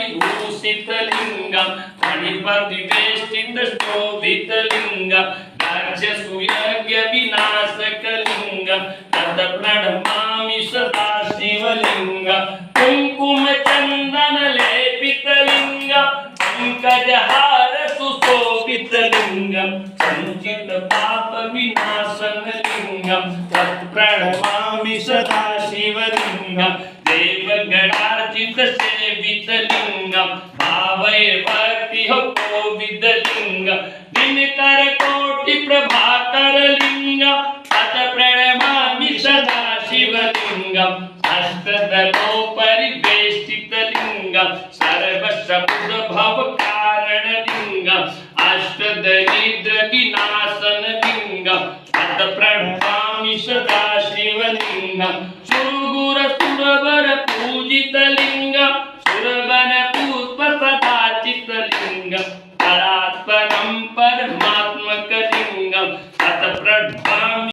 परिभूषितलिङ्गं मणिपरिवेष्टितशोभितलिङ्गं राक्षसूयज्ञविनाशकलिङ्गं तत्प्रणमामि सदा शिवलिङ्गं कुङ्कुमचन्दनलेपितलिङ्गं पंकजहार सुशोभितलिङ्गं सञ्चितपापविनाशनलिङ्गं तत्प्रणमामि सदा शिवलिङ्गं देवगणार्चितसेवितलिङ्गं भावैर्भक्तिः कोविदलिङ्गं दिनकरकोटिप्रभाकरलिङ्गं तत्प्रणमामि सदा शिवलिङ्गं अष्टदलोपरिवेष्टितलिङ्गं सर्वशब्दभवकारणलिङ्गं अष्टदरिद्रविनाशनलिङ्गं तत्प्रणमामि सदा शिवलिङ्गं सुरगुरसुरवरपूजितलिङ्गं सुरवनपुष्पसदाचितलिङ्गं परात्परं परमात्मा